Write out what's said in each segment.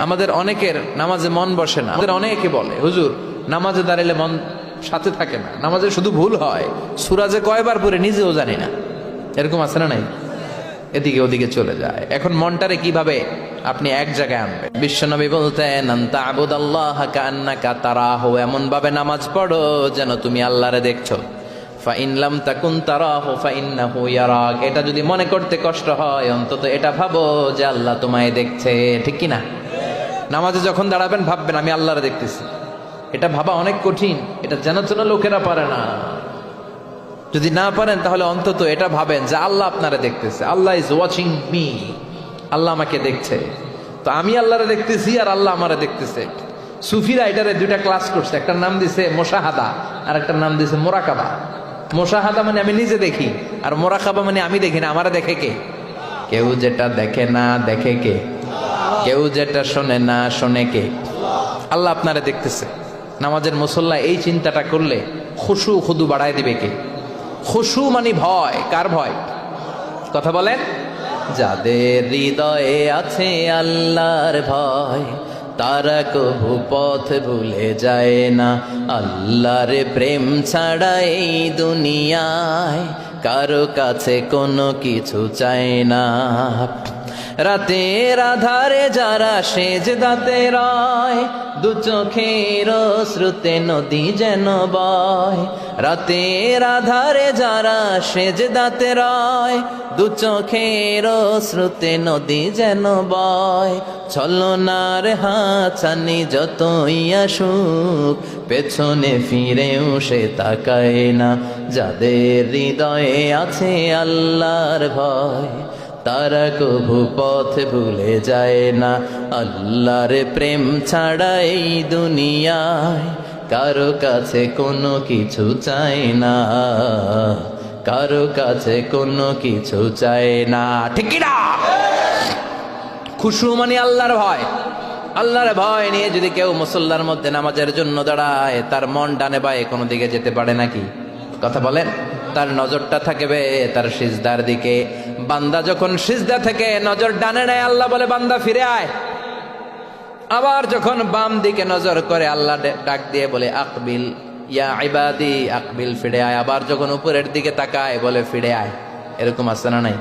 আমাদের অনেকের নামাজে মন বসে না। আমাদের অনেকে বলে, হুজুর নামাজে দাঁড়ালে মন সাথে থাকে না, নামাজে শুধু ভুল হয়, সূরা যে কয়বার পড়ে নিজেও জানি না। এরকম আছে না নাই? এদিকে ওদিকে চলে যায়। এখন মনটারে কিভাবে আপনি এক জায়গায় আনবেন? বিশ্বনবী বলতেন, আনতা আবুদাল্লাহ কান্নাকা তারাহু, এমন ভাবে নামাজ পড়ো যেন তুমি আল্লাহরে দেখছো। ফাইন লাম তাকুন তারাহু ফাইন্নাহু ইয়ারাক, এটা যদি মনে করতে কষ্ট হয় অন্তত এটা ভাবো যে আল্লাহ তোমায় দেখছে। ঠিক কি না? নামাজে যখন দাঁড়াবেন ভাববেন আমি আল্লাহরে দেখতেছি। এটা ভাবা অনেক কঠিন, এটা জানার জন্য লোকেরা পারে না। যদি না পারেন তাহলে অন্তত এটা ভাবেন যে আল্লাহ আপনারা দেখতেছে। আল্লাহ ইজ ওয়াচিং মি, আল্লাহ আমাকে দেখছে। তো আমি আল্লাহরে দেখতেছি আর আল্লাহ আমারে দেখতেছে। সুফিরা এটারে দুইটা ক্লাস করছে, একটার নাম দিছে মুশাহাদা আর একটার নাম দিছে মুরাকাবা। মুশাহাদা মানে আমি নিজে দেখি, আর মুরাকাবা মানে আমি দেখি না, আমারে দেখে কে? কেউ যেটা দেখে না দেখে কে? কেউ যেটা শোনে না শোনে কে? আল্লাহ আপনারা দেখতেছে। নামাজের মুসল্লা এই চিন্তাটা করলে খুশু খুদু বাড়ায় দিবে কে? খুশু মানে ভয়। কার ভয়? কথা বলেন। যাদের হৃদয়ে আছে আল্লাহর ভয় তারা কবু পথ ভুলে যায় না। আল্লাহর প্রেম ছাড়া এই দুনিয়ায় কারো কাছে কোনো কিছু চায় না। রাতের আধারে যারা সেজদাতে রয়, দু চোখের শ্রুতে নদী যেন বয়। রাতের আধারে যারা সেজদাতে রয়, দু চোখের শ্রুতে নদী যেন বয়। ছলনার হাতছানি যতই আসুক পেছনে ফিরেও সে তাকায় না। যাদের হৃদয়ে আছে আল্লাহর ভয় তারা কবু পথ ভুলে যায় না। আল্লাহর প্রেম ছাড়া এই দুনিয়ায় কারো কাছে কোনো কিছু চায় না, কারো কাছে কোনো কিছু চায় না। ঠিক কি না? খুশু মানে আল্লাহর ভয়। আল্লাহর ভয় নিয়ে যদি কেউ মুসল্লার মধ্যে নামাজের জন্য দাঁড়ায়, তার মন ডানে বায়ে কোনো দিকে যেতে পারে নাকি? কথা বলেন। তার নজরটা থাকবে তার সিজদার দিকে। বান্দা যখন সিজদা থেকে নজর ডানে নেয়, আল্লাহ বলে বান্দা ফিরে আয়। আবার যখন বাম দিকে নজর করে আল্লাহ ডাক দিয়ে বলে আকবিল ইয়া ইবাদি, আকবিল ফিরে আয়। আবার যখন উপরের দিকে তাকায় বলে ফিরে আয়। এরকম আছে না নাই?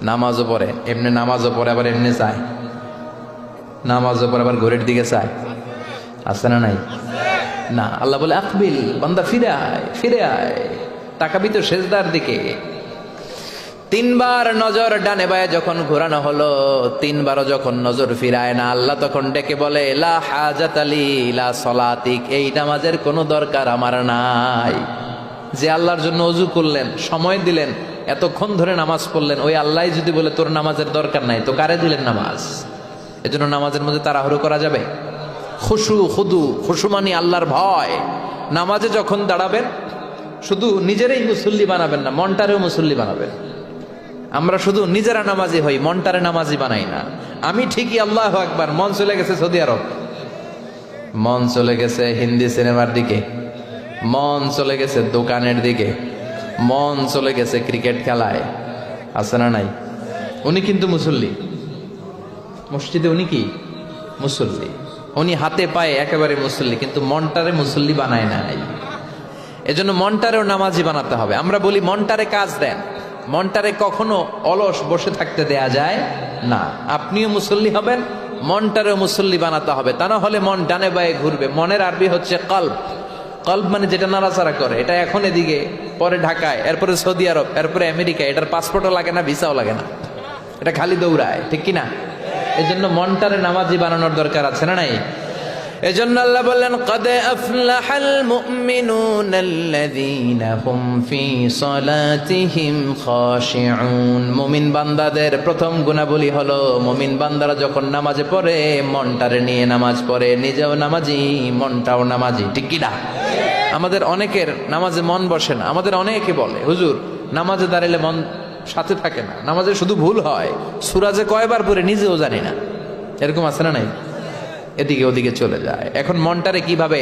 নামাজও পড়ে এমনি, নামাজও পড়ে আবার এমনি চায়, নামাজও পড়ে আবার ঘরের দিকে চায়। আছে না নাই? না, আল্লাহ বলে আকবিল, বান্দা ফিরে আয়, ফিরে আয়, তাকাবি তো সেজদার দিকে। তিনবার নজর ডানে বায়ে যখন ঘোরানো হলো, তিনবারও যখন নজর ফিরায় না, আল্লাহ তখন ডেকে বলে লা হাজাত লি লা সলাতিক, এই নামাজের কোনো দরকার আমার নাই। যে আল্লাহর জন্য ওযু করলেন, সময় দিলেন, এতক্ষণ ধরে নামাজ পড়লেন, ওই আল্লাহ যদি বলে তোর নামাজের দরকার নাই, তো কারে দিলেন নামাজ? এজন্য নামাজের মধ্যে তাড়াহুড়ো করা যাবে? খুশু খুদু, খুশু মানে আল্লাহর ভয়। নামাজে যখন দাঁড়াবেন শুধু নিজেরাই মুসল্লি বানাবেন না, মনটারেও মুসল্লি বানাবেন। আমরা শুধু নিজেরা নামাজি হই, মনটারে নামাজি বানাই না। আমি ঠিকই আল্লাহু আকবার, মন চলে গেছে সৌদি আরব, মন চলে গেছে হিন্দি সিনেমার দিকে, মন চলে গেছে দোকানের দিকে, মন চলে গেছে ক্রিকেট খেলায়। আছে না নাই? উনি কিন্তু মুসল্লি, মসজিদে উনি কি মুসল্লি, উনি হাতে পায়ে একেবারে মুসল্লি, কিন্তু মনটারে মুসল্লি বানায় নাই। এজন্য মনটারেও নামাজি বানাতে হবে। আমরা বলি মনটারে কাজ দেন, মনটারে কখনো অলস বসে থাকতে দেয়া যায় না। আপনিও মুসল্লি হবেন, মনটারেও মুসল্লি বানাতে হবে, তা না হলে মন ডানে বায়ে ঘুরবে। মনের আরবি হচ্ছে কলব। কলব মানে যেটা নাড়াচাড়া করে। এটা এখন এদিকে, পরে ঢাকায়, এরপরে সৌদি আরব, এরপরে আমেরিকা। এটার পাসপোর্টও লাগে না, ভিসাও লাগে না, এটা খালি দৌড়ায়। ঠিক কিনা? এজন্য মনটারে নামাজি বানানোর দরকার আছে না নাই? এজন্য আল্লাহ বললেন কদ আফলাহাল মুমিনুনাল্লাযীনা হুম ফি সালাতিহিম খাশিউন। মুমিন বান্দাদের প্রথম গুণাবলী হলো মুমিন বান্দারা যখন নামাজে পড়ে মনটারে নিয়ে নামাজ পড়ে, নিজেও নামাজি মনটাও নামাজি। ঠিক কি না? আমাদের অনেকের নামাজে মন বসে না। আমাদের অনেকে বলে, হুজুর নামাজে দাঁড়ালে মন সাথে থাকে না, নামাজে শুধু ভুল হয়, সূরা যে কয়বার পড়ে নিজেও জানি না। এরকম আছে না নাই? এদিকে ওদিকে চলে যায়। এখন মনটারে কিভাবে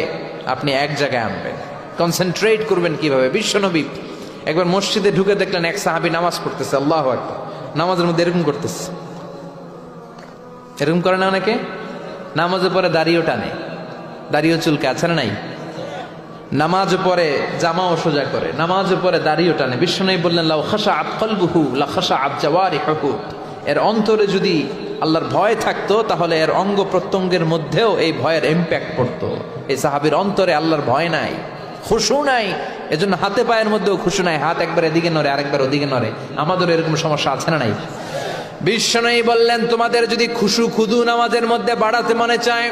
আপনি এক জায়গায় আনবেন, কনসেন্ট্রেট করবেন কিভাবে? বিশ্বনবী একবার মসজিদে ঢুকে দেখলেন এক সাহাবী নামাজ পড়তেছে, আল্লাহু আকবার, নামাজের মধ্যে এরকম করতেছে। এরকম করে না অনেকে? নামাজে পরে দাড়িও টানে, দাড়িও চুলকে, আছে না নাই? নামাজ পরে জামাও সোজা করে, নামাজ পরে দাড়িও টানে। বিশ্বনবী বললেন লাউ খাশাআত কলবুহু লা খাশাআত জাওয়ারিহুহু, এর অন্তরে যদি আল্লাহর ভয় থাকতো তাহলে এর অঙ্গ প্রত্যঙ্গের মধ্যেও এই ভয়ের ইম্প্যাক্ট পড়তো। এই সাহাবীর অন্তরে আল্লাহর ভয় নাই, খুশু নাই, এজন্য হাতে পায়ের মধ্যেও খুশু নাই, হাত একবার এদিকে নড়ে আরেকবার ওদিকে নড়ে। আমাদের এরকম সমস্যা আছে না নাই? বিশ্বনবী বললেন তোমাদের যদি খুশু খুদু নামাজের মধ্যে বাড়াতে মনে চায়,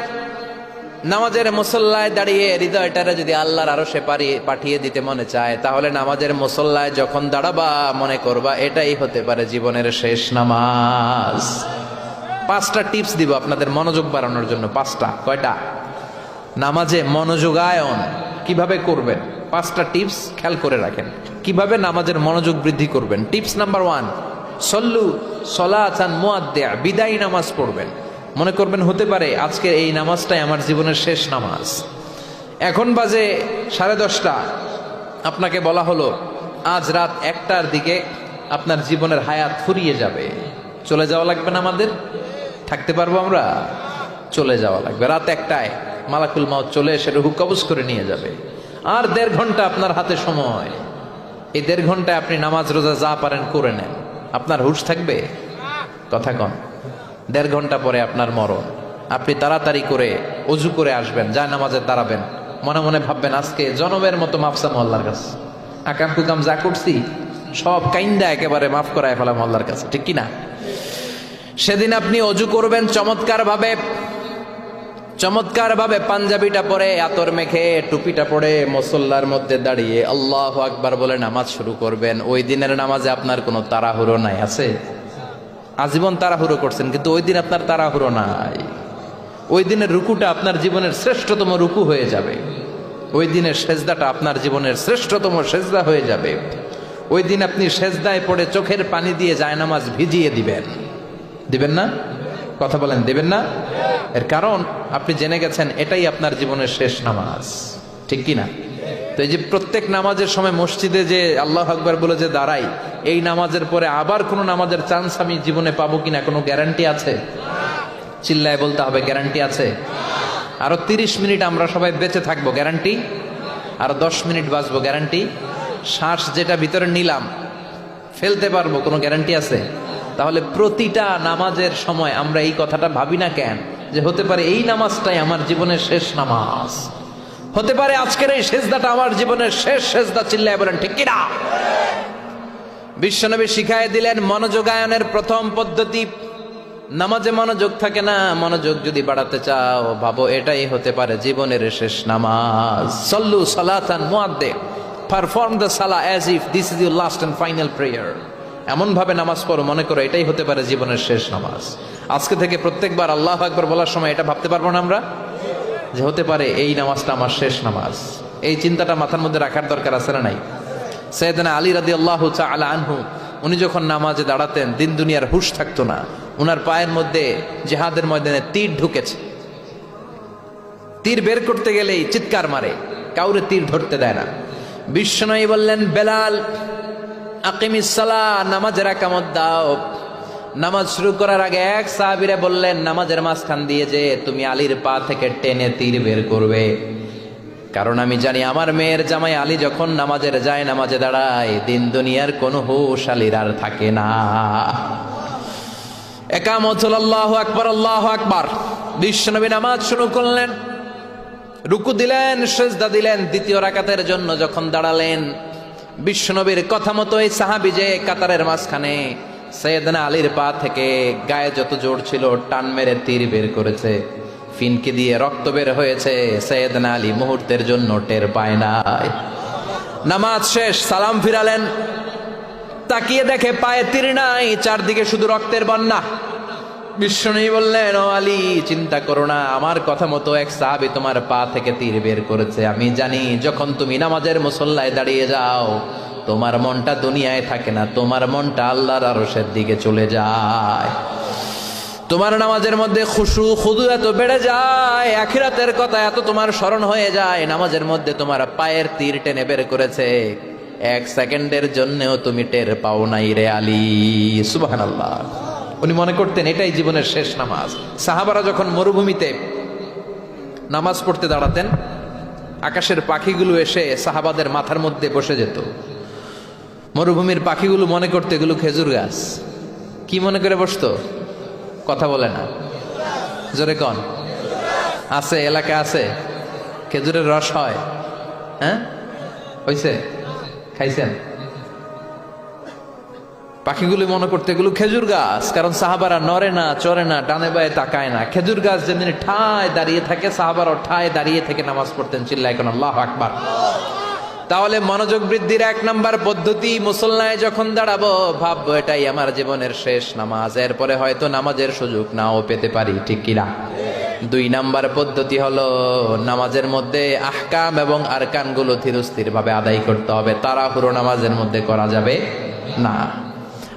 নামাজের মুসল্লায় দাঁড়িয়ে হৃদয়টারে যদি আল্লাহর আরশে পাঠিয়ে দিতে মনে চায়, তাহলে নামাজের মুসল্লায় যখন দাঁড়াবা মনে করবা এটাই হতে পারে জীবনের শেষ নামাজ। 5টা টিপস দিব আপনাদের মনোযোগ বাড়ানোর জন্য। 5টা। কয়টা? নামাজে মনোযোগায়ন কিভাবে করবেন 5টা টিপস খেয়াল করে রাখেন, কিভাবে নামাজের মনোযোগ বৃদ্ধি করবেন। টিপস নাম্বার 1, সল্লু সলাতান মুআদ্দিয়া, বিদায়ী নামাজ পড়বেন। মনে করবেন হতে পারে আজকের এই নামাজটাই আমার জীবনের শেষ নামাজ। এখন বাজে 10:30, আপনাকে বলা হলো আজ রাত 1টার দিকে আপনার জীবনের হায়াত ফুরিয়ে যাবে, চলে যাওয়া লাগবে না, আমাদের থাকতে পারবো আমরা? চলে যাওয়া লাগবে। রাত 1টায় মালাকুল মাউত চলে এসে রূহ কবজ করে নিয়ে যাবে। আর 1.5 ঘন্টা আপনার হাতে সময়। এই 1.5 ঘন্টায় আপনি নামাজ রোজা যা পারেন করে নেন, আপনার হুঁশ থাকবে? কথা কন। 1.5 ঘন্টা পরে আপনার মরণ। আপনি তাড়াতাড়ি করে অজু করে আসবেন, যা নামাজে দাঁড়াবেন, মনে মনে ভাববেন আজকে জনমের মতো মাফসাম আল্লাহর কাছে, আকাম কুকাম যা করছি সব কাইন্দা একেবারে মাফ করায় ফেলাম আল্লাহর কাছে, ঠিক কিনা? সেদিন আপনি অজু করবেন চমৎকার ভাবে পাঞ্জাবিটা পরে, আতর মেখে, টুপিটা পরে মুসল্লার মধ্যে দাঁড়িয়ে আল্লাহু আকবার বলে নামাজ শুরু করবেন। ওই দিনের নামাজে আপনার কোনো তাড়াহুড়ো নাই। আছে? আজীবন তাড়াহুড়ো করছেন, কিন্তু ওই দিন আপনার তাড়াহুড়ো নাই। ওই দিনের রুকুটা আপনার জীবনের শ্রেষ্ঠতম রুকু হয়ে যাবে। ওই দিনের সেজদাটা আপনার জীবনের শ্রেষ্ঠতম সেজদা হয়ে যাবে। ওই দিন আপনি সেজদায় পড়ে চোখের পানি দিয়ে জায়নামাজ ভিজিয়ে দিবেন না? কথা বলেন, দিবেন না? এর কারণ আপনি জেনে গেছেন এটাই আপনার জীবনের শেষ নামাজ, ঠিক কিনা? তো এই যে প্রত্যেক নামাজের সময় মসজিদে যে আল্লাহু আকবার বলে যে দাঁড়াই, এই নামাজের পরে আবার কোনো নামাজের চান্স আমি জীবনে পাবো কিনা কোনো গ্যারান্টি আছে? চিল্লায় বলতে হবে, গ্যারান্টি আছে? আরো 30 মিনিট আমরা সবাই বেঁচে থাকবো, গ্যারান্টি? আরো 10 মিনিট বাঁচবো, গ্যারান্টি? শ্বাস যেটা ভিতরে নিলাম ফেলতে পারবো, কোনো গ্যারান্টি আছে? তাহলে প্রতিটা নামাজের সময় আমরা এই কথাটা ভাবি না কেন যে হতে পারে এই নামাজটাই আমার জীবনের শেষ নামাজ, হতে পারে আজকের এই সেজদাটা আমার জীবনের শেষ সেজদা। চিল্লায় বলেন ঠিক কিনা? বিশ্বনবী শিখায় দিলেন মনোযোগায়নের প্রথম পদ্ধতি। নামাজে মনোযোগ থাকে না, মনোযোগ যদি বাড়াতে চাও ভাবো এটাই হতে পারে জীবনের শেষ নামাজ। সল্লু সালাতান মুআদ্দিয়া, পারফর্ম দ্য সালাহ as if this is your last and final prayer. এমন ভাবে নামাজ পড়ো মনে করো এটাই হতে পারে জীবনের শেষ নামাজ। আজকে থেকে প্রত্যেকবার আল্লাহু আকবার বলার সময় এটা ভাবতে পারবো না আমরা যে হতে পারে এই নামাজটা আমার শেষ নামাজ। এই চিন্তাটা মাথার মধ্যে রাখার দরকার আছে না নাই? সাইয়েদনা আলী রাদিয়াল্লাহু তাআলা আনহু, উনি যখন নামাজে দাঁড়াতেন দিন দুনিয়ার হুঁশ থাকতো না। উনার পায়ের মধ্যে জিহাদের ময়দানে তীর ঢুকেছে, তীর বের করতে গেলেই চিৎকার মারে, কাউরে তীর ধরতে দেয় না। বিশ্বনবী বললেন বেলাল আকিমিস সালাহ, নামাজের একামত দাও। নামাজ শুরু করার আগে এক সাহাবীরে বললেন নামাজের মাঝখান দিয়ে যে তুমি আলীর পা থেকে টেনে তীর বের করবে, কারণ আমি জানি আমার মেয়ের জামাই আলী যখন নামাজের যায় নামাজে দাঁড়ায় দিন দুনিয়ার কোনো হুঁশ আলীর আর থাকে না। একামত হলো আল্লাহু আকবার, আল্লাহু আকবার। বিশ্বনবী নামাজ শুরু করলেন, রুকু দিলেন, সিজদা দিলেন। দ্বিতীয় রাকাতের জন্য যখন দাঁড়ালেন বিশ্বনবীর কথা মতো এই সাহাবী যে কাতারের মাঝখানে সাইয়েদনা আলীর পা থেকে গায়ে যত জোর ছিল টান মেরে তীর বের করেছে, ফিনকি দিয়ে রক্ত বের হয়েছে। সাইয়েদনা আলী মুহূর্তের জন্য টের পায় নাই। নামাজ শেষ, সালাম ফিরালেন, তাকিয়ে দেখে পায়ে তীর নাই, চারদিকে শুধু রক্তের বন্যা। বিশ্বনবী বললেন ও আলী চিন্তা করো না, আমার কথা মতো এক সাহাবী তোমার পা থেকে তীর বের করেছে। আমি জানি যখন তুমি নামাজের মুসল্লায় দাঁড়িয়ে যাও তোমার মনটা দুনিয়ায় থাকে না, তোমার মনটা আল্লাহর আরশের দিকে চলে যায়। তোমার নামাজের মধ্যে খুশু খুদু এত বেড়ে যায়, আখিরাতের কথা এত তোমার স্মরণ হয়ে যায়, নামাজের মধ্যে তোমার পায়ের তীর টেনে বের করেছে, 1 সেকেন্ডের জন্যও তুমি টের পাও নাই রে আলী। সুবহানাল্লাহ। উনি মনে করতেন এটাই জীবনের শেষ নামাজ। সাহাবারা যখন মরুভূমিতে নামাজ পড়তে দাঁড়াতেন, আকাশের পাখিগুলো এসে সাহাবাদের মাথার মধ্যে বসে যেত। মরুভূমির পাখিগুলো মনে করতে এগুলো খেজুর গাছ। কি মনে করে বসতো? কথা বলে না, জোরে কন। আছে, এলাকা আছে খেজুরের রস হয়? হ্যাঁ, হইছে? খাইছেন? পাখিগুলো মনে করতে এগুলো খেজুর গাছ, কারণ সাহাবারা নড়ে না, চড়ে না, ডানে বায়ে তাকায় না। খেজুর গাছ যেমনি ঠায় দাঁড়িয়ে থাকে, সাহাবারা ঠায় দাঁড়িয়ে থেকে নামাজ পড়তেন। চিল্লায় এখন আল্লাহু আকবার। তাহলে মনোযোগ বৃদ্ধির 1 নাম্বার পদ্ধতি, মুসল্লায় যখন দাঁড়াবো ভাববো এটাই আমার জীবনের শেষ নামাজ, এরপরে হয়তো নামাজের সুযোগ নাও পেতে পারি, ঠিক কিনা? 2 নাম্বার পদ্ধতি হলো নামাজের মধ্যে আহকাম এবং আরকানগুলো ধীরস্থির ভাবে আদায় করতে হবে। তাড়াহুড়ো নামাজের মধ্যে করা যাবে না।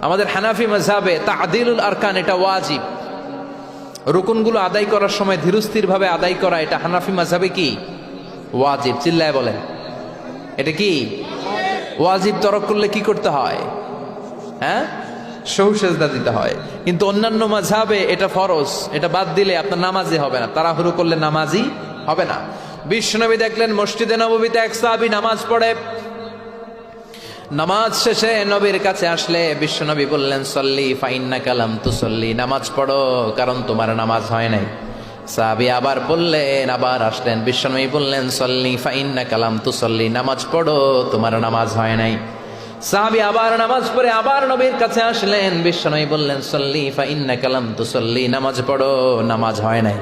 আমাদের হানাফি মাযহাবে তা'দিলুল আরকান এটা ওয়াজিব। রুকুনগুলো আদায় করার সময় ধীরস্থির ভাবে আদায় করা, এটা হানাফি মাযহাবে কি ওয়াজিব? চিল্লায় বলেন, এটা কি ওয়াজিব? তরক করলে কি করতে হয়? হ্যাঁ, সহু সেজদা দিতে হয়। কিন্তু অন্যান্য মাযহাবে এটা ফরজ, এটা বাদ দিলে আপনার নামাজই হবে না, তাড়াহুড়ো করলে নামাজই হবে না। বিশ্বনবী দেখলেন মসজিদে নববীতে এক সাহাবী নামাজ পড়ে, নামাজ শেষে নবীর কাছে আসলে বিশ্বনবী বললেন সল্লি ফাইন্নাকা লাম তুসল্লি, নামাজ পড়ো কারণ তোমার নামাজ হয় নাই। সাহাবী আবার বললেন, আবার আসলেন, বিশ্বনবী বললেন সল্লি ফাইন্নাকা লাম তুসল্লি, নামাজ পড়ো তোমার নামাজ হয় নাই। সাহাবী আবার নামাজ পড়ে আবার নবীর কাছে আসলেন, বিশ্বনবী বললেন সল্লি ফাইন্নাকা লাম তুসল্লি, নামাজ পড়ো নামাজ হয় নাই।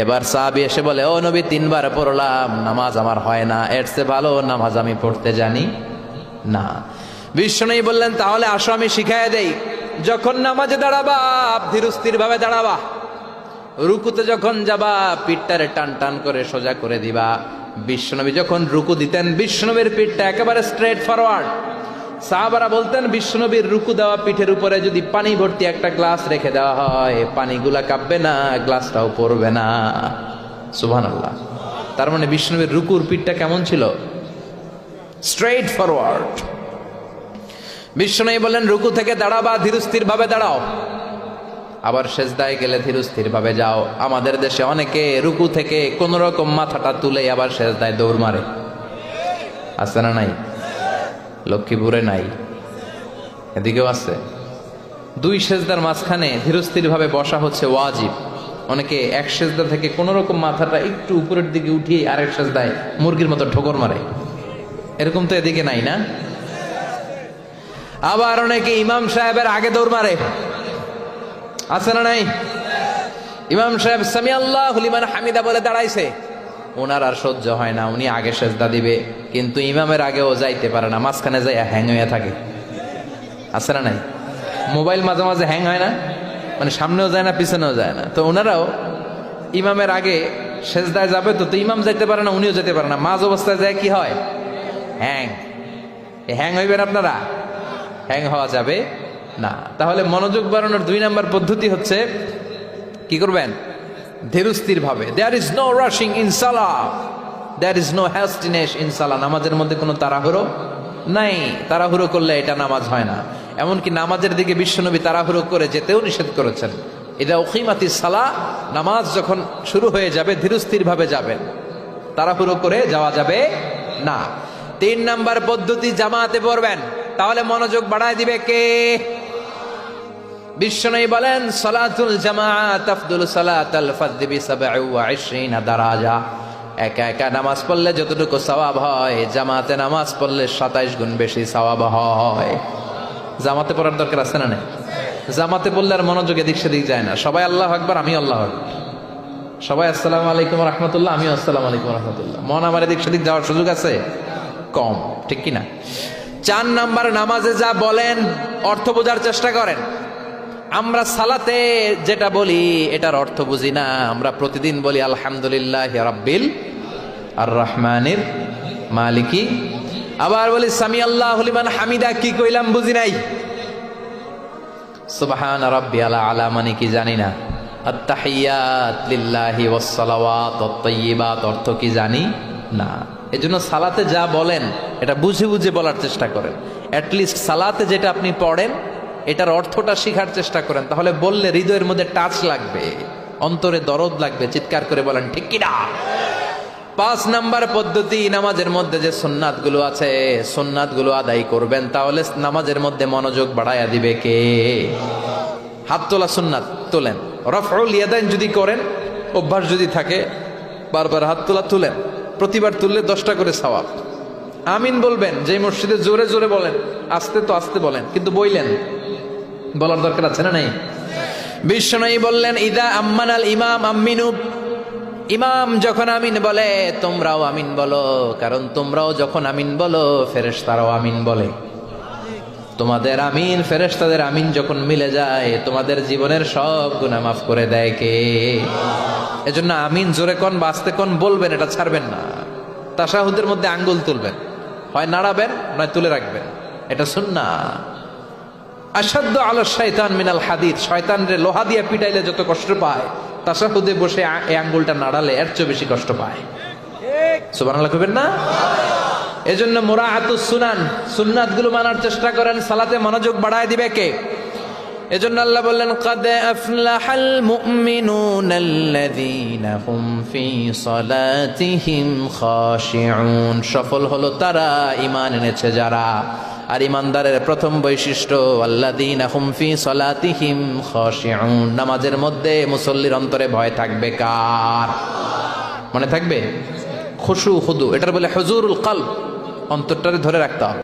এবার সাহাবী এসে বলে, ও নবী 3 বার পড়লাম, নামাজ আমার হয় না, এর চেয়ে ভালো নামাজ আমি পড়তে জানি না। বিশ্বনবী বললেন তাহলে আসো আমি শিখাইয়া দেই। যখন নামাজে দাঁড়াবা ধীরস্থির ভাবে দাঁড়াবা, রুকুতে যখন যাবা পিঠটারে টান টান করে সোজা করে দিবা। বিশ্বনবী যখন রুকু দিতেন বিশ্বনবীর পিঠটা একেবারে স্ট্রেট ফরওয়ার্ড। সাহাবারা বলতেন বিশ্বনবীর রুকু দেওয়া পিঠের উপরে যদি পানি ভর্তি একটা গ্লাস রেখে দেওয়া হয়, পানিগুলা কাঁপবে না, গ্লাসটাও পড়বে না। সুবহানাল্লাহ। তার মানে বিশ্বনবীর রুকুর পিঠটা কেমন ছিল? Straight forward. বিশ্বনবী বলেন রুকু থেকে দাঁড়াবা, ধীরস্থির ভাবে দাঁড়াও। আবার সেজদায় গেলে ধীরস্থির ভাবে যাও। আমাদের দেশে অনেকে রুকু থেকে কোন রকম মাথাটা তুলে আবার সেজদায় দৌড় মারে, আছে না নাই? লক্ষ্মীপুরে নাই, এদিকেও আছে। 2 সেজদার মাঝখানে ধীরস্থির ভাবে বসা হচ্ছে ওয়াজিব। অনেকে এক সেজদা থেকে কোন রকম মাথাটা একটু উপরের দিকে উঠিয়ে আরেক সেজদায় মুরগির মতো ঠোকর মারে, এরকম তো এদিকে নাই না? আবার অনেকে ইমাম সাহেবের আগে দৌড় মারে, আছে না নাই? ইমাম সাহেব সামি আল্লাহু লিমান হামিদা বলে দাঁড়াইছে, ওনার আর সহ্য হয় না, উনি আগে সেজদা দিবে, কিন্তু ইমামের আগেও যাইতে পারে না, মাঝখানে যাই হ্যাং হয়ে থাকে, আছে না নাই? মোবাইল মাঝে মাঝে হ্যাং হয় না, মানে সামনেও যায় না পিছনেও যায় না। তো ওনারাও ইমামের আগে সেজদায় যাবে, তো ইমাম যাইতে পারে না, উনিও যেতে পারে না, মাঝ অবস্থায় যায় কি হয়? হ্যাং। হ্যাং হইবেন আপনারা? হ্যাং হওয়া যাবে না। তাহলে মনোযোগ বাড়ানোর 2 নাম্বার পদ্ধতি হচ্ছে কি করবেন? ধীরস্থির ভাবে। There is no rushing in salah, there is no hastiness in salah। নামাজের মধ্যে কোনো তাড়াহুড়ো নাই। তাড়াহুড়ো করলে এটা নামাজ হয় না। এমনকি নামাজের দিকে বিশ্বনবী তাড়াহুড়ো করে যেতেও নিষেধ করেছেন। ইদা উকিমাতিস সালাহ, নামাজ যখন শুরু হয়ে যাবে ধীরস্থির ভাবে যাবেন, তাড়াহুড়ো করে যাওয়া যাবে না। 3 নাম্বার পদ্ধতি জামাতে পড়বেন, তাহলে মনোযোগ বাড়ায় দিবে কে? বিশ্বনবী বলেন সালাতুল জামাআত আফদলু সালাতাল ফারদি বি27 দারাজা। একা একা নামাজ পড়লে যতটুকু সওয়াব হয়, জামাতে নামাজ পড়লে 27 গুণ বেশি সওয়াব হয়। জামাতে পড়ার দরকার আছে না নাই? জামাতে পড়লে আর মনোযোগ এদিক সেদিক যায় না। সবাই আল্লাহু আকবার, আমি আল্লাহু আকবার, সবাই আসসালামু আলাইকুম ওয়া রাহমাতুল্লাহ, আমি আসসালামু আলাইকুম ওয়া রাহমাতুল্লাহ। মন আমার এদিক সেদিক যাওয়ার সুযোগ আছে? কম, ঠিক কি না? 4 নাম্বার, নামাজে যা বলেন অর্থ বোঝার চেষ্টা করেন। আমরা সালাতে যেটা বলি এটার অর্থ বুঝি না। আমরা প্রতিদিন বলি আলহামদুলিল্লাহ রাব্বিল আর রহমানির মালিকি, আবার বলি সামি আল্লাহু লিমান হামিদা, কি কইলাম বুঝি নাই। সুবহান রাব্বিয়াল আলা মানে কি জানি না। আত-তাহিয়াত লিল্লাহি ওয়াস সালাওয়াত ওয়াত তাইয়্যিবাত অর্থ কি জানি না। এজন্য সালাতে যা বলেন এটা বুঝে বুঝে বলার চেষ্টা করেন। অ্যাট লিস্ট সালাতে যেটা আপনি পড়েন এটার অর্থটা শেখার চেষ্টা করেন, তাহলে বললে হৃদয়ের মধ্যে টাচ লাগবে। অন্তরে দরদ লাগবে, চিৎকার করে বলেন ঠিক কিনা। 5 নাম্বার পদ্ধতি, নামাজের মধ্যে যে সুন্নাত গুলো আছে সুন্নাত গুলো আদায় করবেন, তাহলে নামাজের মধ্যে মনোযোগ বাড়াইয়া দিবে কে? হাত তোলা সুন্নাত তোলেন, রফউল ইয়াদাইন যদি করেন, অভ্যাস যদি থাকে বারবার হাত তোলা তুলেন, প্রতিবার তুললে 10টা করে সওয়াব। আমিন বলবেন, যে মসজিদে জোরে জোরে বলেন, আস্তে তো আস্তে বলেন, কিন্তু বইলেন, বলার দরকার আছে না নাই? বিশ্বনবী বললেন, ইদা আম্মানাল ইমাম আমিনু, ইমাম যখন আমিন বলে তোমরাও আমিন বলো, কারণ তোমরাও যখন আমিন বলো ফেরেশতারাও আমিন বলে। তোমাদের আমিন ফেরেশতাদের আমিন যখন মিলে যায়, তোমাদের জীবনের সব গুনাহ মাফ করে দেয় কে? এজন্য আমিন জোরে কোন বাস্তে কোন বলবেন, এটা ছাড়বেন না। তাশাহুদের মধ্যে আঙ্গুল তুলবেন, হয় নাড়াবেন নয় তুলে রাখবেন, এটা সুন্নাহ। আশাদ্দু আলা শাইতান মিনাল হাদিদ, শয়তান রে লোহা দিয়ে পিটাইলে যত কষ্ট পায়, তাশাহুদে বসে এই আঙ্গুলটা নাড়ালে এর চেয়ে বেশি কষ্ট পায়। সুবহানাল্লাহ কইবেন না? এজন্য মুরাআতুস সুনান, সুন্নাতগুলো মানার চেষ্টা করেন, সালাতে মনোযোগ বাড়ায় দিবে কে? এজন্য আল্লাহ বললেন, কাদ আফলাহাল মুমিনুনাল্লাযীনা হুম ফি সালাতিহিম খাশিউন, সফল হলো তারা ঈমান এনেছে যারা। আর ঈমানদারের প্রথম বৈশিষ্ট্য আল্লাযীনা হুম ফি সালাতিহিম খাশিউন, নামাজের মধ্যে মুসল্লির অন্তরে ভয় থাকবে কার? মনে থাকবে খুশু খুদু, এটার বলে হুজুরুল কলব, অন্তরটারে ধরে রাখতে হবে।